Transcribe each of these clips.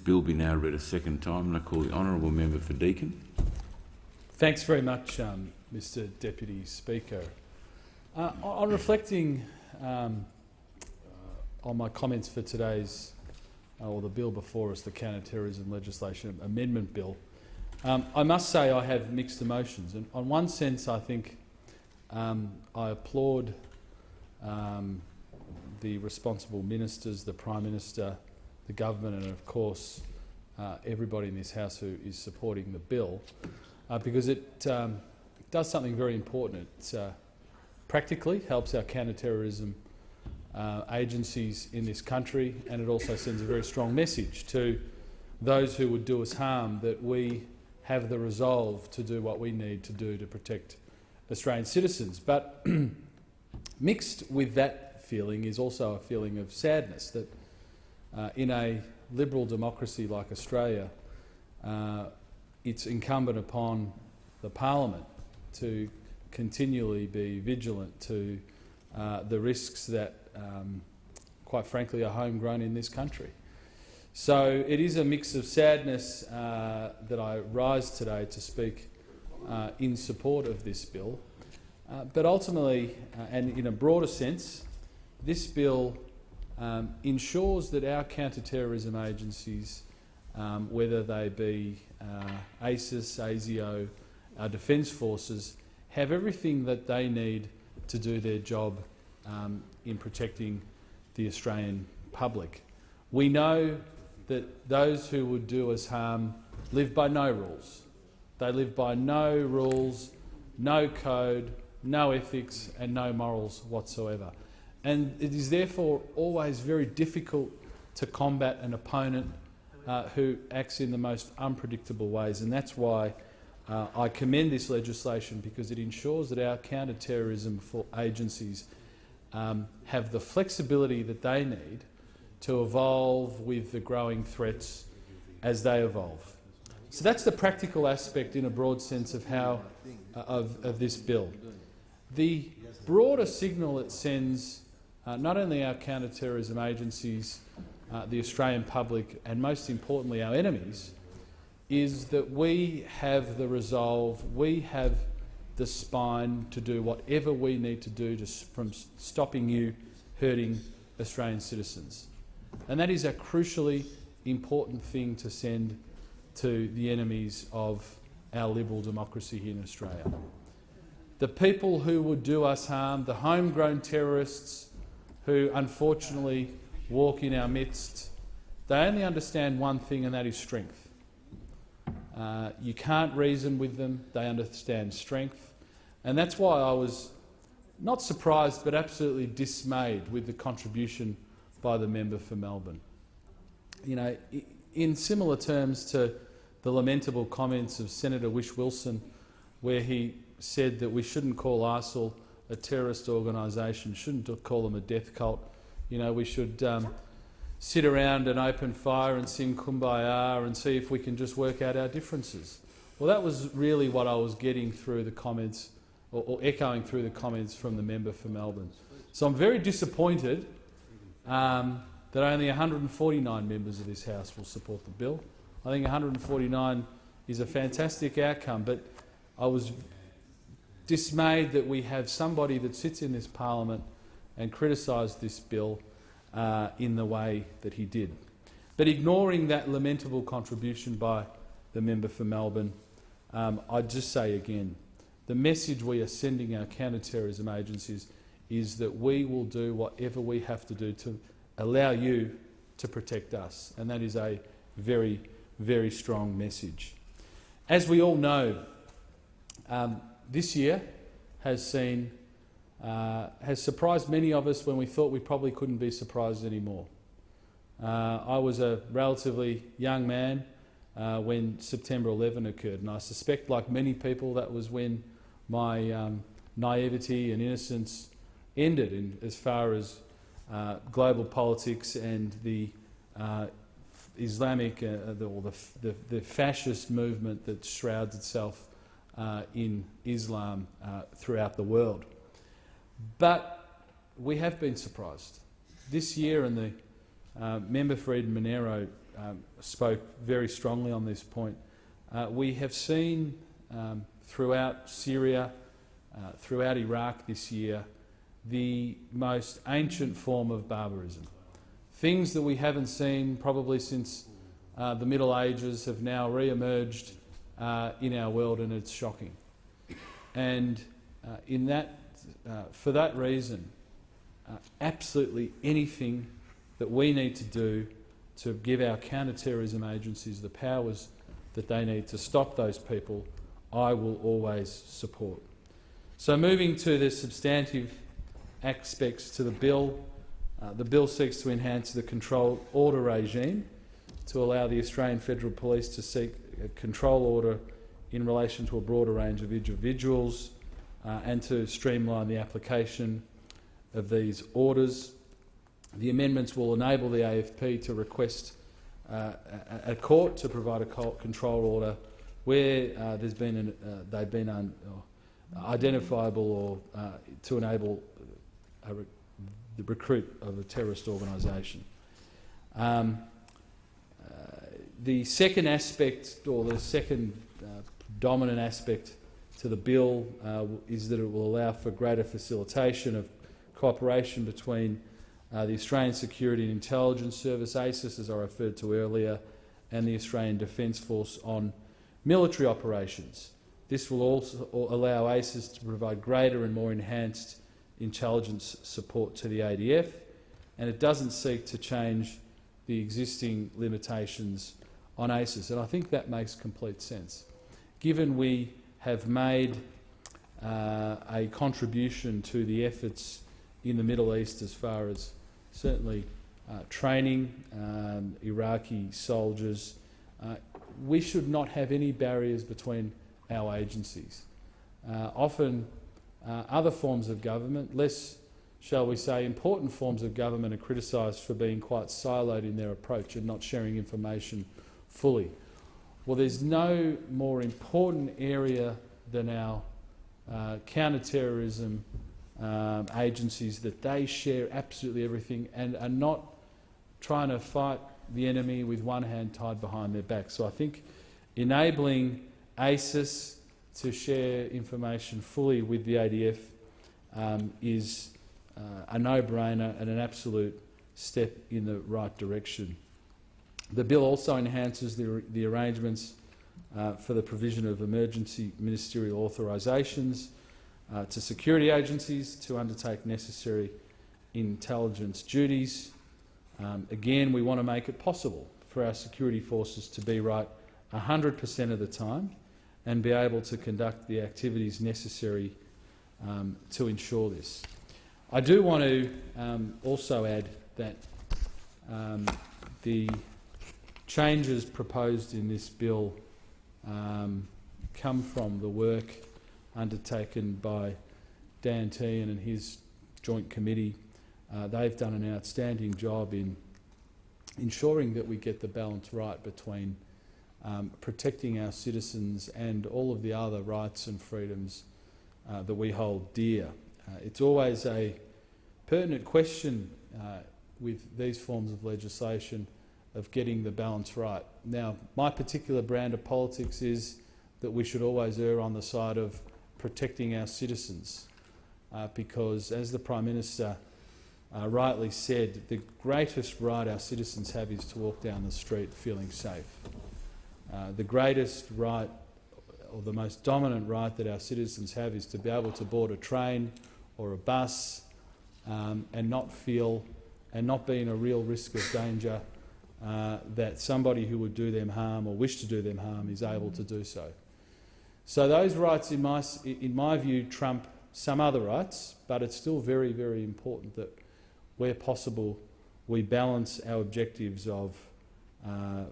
bill be now read a second time, and I call the honourable member for Deakin. Thanks very much, Mr Deputy Speaker. On reflecting on my comments for today's, or the bill before us, the Counter-Terrorism Legislation Amendment Bill, I must say I have mixed emotions. And on one sense, I think I applaud the responsible ministers, the Prime Minister, the government, and of course everybody in this House who is supporting the bill, because it does something very important. It practically helps our counter-terrorism agencies in this country, and it also sends a very strong message to those who would do us harm that we have the resolve to do what we need to do to protect Australian citizens. But mixed with that feeling is also a feeling of sadness that in a liberal democracy like Australia, it's incumbent upon the Parliament to continually be vigilant to the risks that, quite frankly, are homegrown in this country. So it is a mix of sadness that I rise today to speak in support of this bill. But ultimately, and in a broader sense, this bill ensures that our counter-terrorism agencies, whether they be ASIS, ASIO, our defence forces, have everything that they need to do their job in protecting the Australian public. We know that those who would do us harm live by no rules. They live by no rules, no code, no ethics and no morals whatsoever. And it is therefore always very difficult to combat an opponent who acts in the most unpredictable ways. And that's why I commend this legislation, because it ensures that our counter-terrorism agencies have the flexibility that they need to evolve with the growing threats as they evolve. So that's the practical aspect in a broad sense of how of this bill. The broader signal it sends not only our counter-terrorism agencies, the Australian public, and most importantly our enemies, is that we have the resolve, we have the spine to do whatever we need to do from stopping you hurting Australian citizens. And that is a crucially important thing to send to the enemies of our liberal democracy here in Australia. The people who would do us harm, the homegrown terrorists who unfortunately walk in our midst, they only understand one thing, and that is strength. You can't reason with them, they understand strength. And that's why I was not surprised but absolutely dismayed with the contribution by the member for Melbourne. You know, in similar terms to the lamentable comments of Senator Whish-Wilson, where he said that we shouldn't call ISIL a terrorist organisation, shouldn't call them a death cult. You know, we should sit around and open fire and sing Kumbaya and see if we can just work out our differences. Well, that was really what I was getting through the comments, or echoing through the comments from the member for Melbourne. So I'm very disappointed that only 149 members of this House will support the bill. I think 149 is a fantastic outcome, but I was dismayed that we have somebody that sits in this parliament and criticised this bill in the way that he did. But ignoring that lamentable contribution by the member for Melbourne, I'd just say again, the message we are sending our counter-terrorism agencies is that we will do whatever we have to do to allow you to protect us, and that is a very, very strong message. As we all know, this year has surprised many of us when we thought we probably couldn't be surprised anymore. I was a relatively young man when September 11 occurred, and I suspect, like many people, that was when my naivety and innocence ended as far as global politics and the Islamic or the fascist movement that shrouds itself in Islam throughout the world. But we have been surprised. This year, and the member for Eden Monero spoke very strongly on this point. We have seen throughout Syria, throughout Iraq this year, the most ancient form of barbarism. Things that we haven't seen probably since the Middle Ages have now re-emerged in our world, and it's shocking. And for that reason, absolutely anything that we need to do to give our counter-terrorism agencies the powers that they need to stop those people, I will always support. So moving to the substantive aspects to the bill seeks to enhance the control order regime to allow the Australian Federal Police to seek a control order in relation to a broader range of individuals and to streamline the application of these orders. The amendments will enable the AFP to request a court to provide a control order where they've been identifiable or to enable the recruit of a terrorist organisation. The second aspect, or the second dominant aspect to the bill, is that it will allow for greater facilitation of cooperation between the Australian Security and Intelligence Service, ASIS, as I referred to earlier, and the Australian Defence Force on military operations. This will also allow ASIS to provide greater and more enhanced intelligence support to the ADF, and it doesn't seek to change the existing limitations on ASIS. And I think that makes complete sense. Given we have made a contribution to the efforts in the Middle East as far as certainly training Iraqi soldiers, we should not have any barriers between our agencies. Often other forms of government, less, shall we say, important forms of government, are criticised for being quite siloed in their approach and not sharing information fully. Well, there's no more important area than our counter-terrorism agencies, that they share absolutely everything and are not trying to fight the enemy with one hand tied behind their back. So I think enabling ASIS to share information fully with the ADF is a no-brainer and an absolute step in the right direction. The bill also enhances the arrangements for the provision of emergency ministerial authorisations to security agencies to undertake necessary intelligence duties. Again, we want to make it possible for our security forces to be right 100% of the time and be able to conduct the activities necessary to ensure this. I do want to also add that the changes proposed in this bill come from the work undertaken by Dan Tehan and his joint committee. They've done an outstanding job in ensuring that we get the balance right between protecting our citizens and all of the other rights and freedoms that we hold dear. It's always a pertinent question with these forms of legislation of getting the balance right. Now, my particular brand of politics is that we should always err on the side of protecting our citizens because, as the Prime Minister rightly said, the greatest right our citizens have is to walk down the street feeling safe. The greatest right, or the most dominant right that our citizens have, is to be able to board a train or a bus and not feel and not be in a real risk of danger that somebody who would do them harm or wish to do them harm is able to do so. So those rights, in my view, trump some other rights, but it's still very, very important that, where possible, we balance our objectives of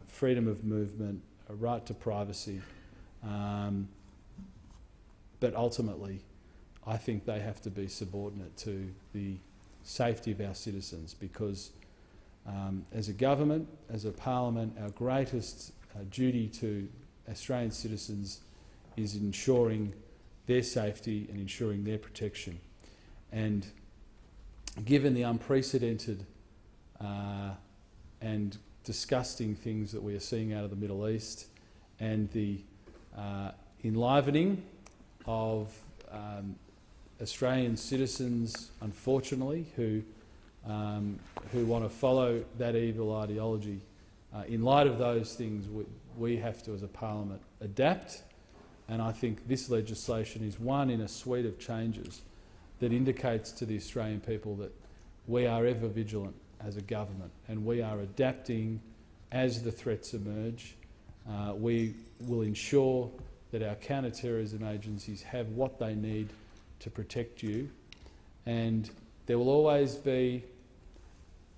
freedom of movement, a right to privacy, but ultimately I think they have to be subordinate to the safety of our citizens because as a government, as a parliament, our greatest duty to Australian citizens is ensuring their safety and ensuring their protection. And given the unprecedented and disgusting things that we are seeing out of the Middle East and the enlivening of Australian citizens, unfortunately, who want to follow that evil ideology. In light of those things, we have to, as a parliament, adapt, and I think this legislation is one in a suite of changes that indicates to the Australian people that we are ever vigilant as a government and we are adapting as the threats emerge. We will ensure that our counter-terrorism agencies have what they need to protect you, and there will always be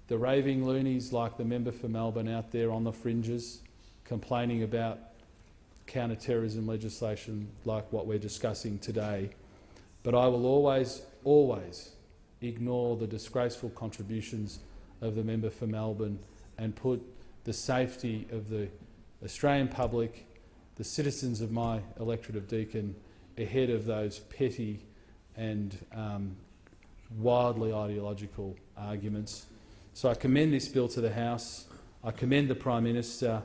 the raving loonies like the member for Melbourne out there on the fringes complaining about counter-terrorism legislation like what we're discussing today. But I will always ignore the disgraceful contributions of the member for Melbourne and put the safety of the Australian public, the citizens of my electorate of Deakin, ahead of those petty and wildly ideological arguments. So I commend this bill to the House. I commend the Prime Minister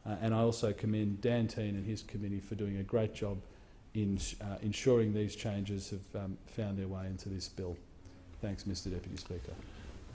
and I also commend Dan Teen and his committee for doing a great job in ensuring these changes have found their way into this bill. Thanks, Mr Deputy Speaker.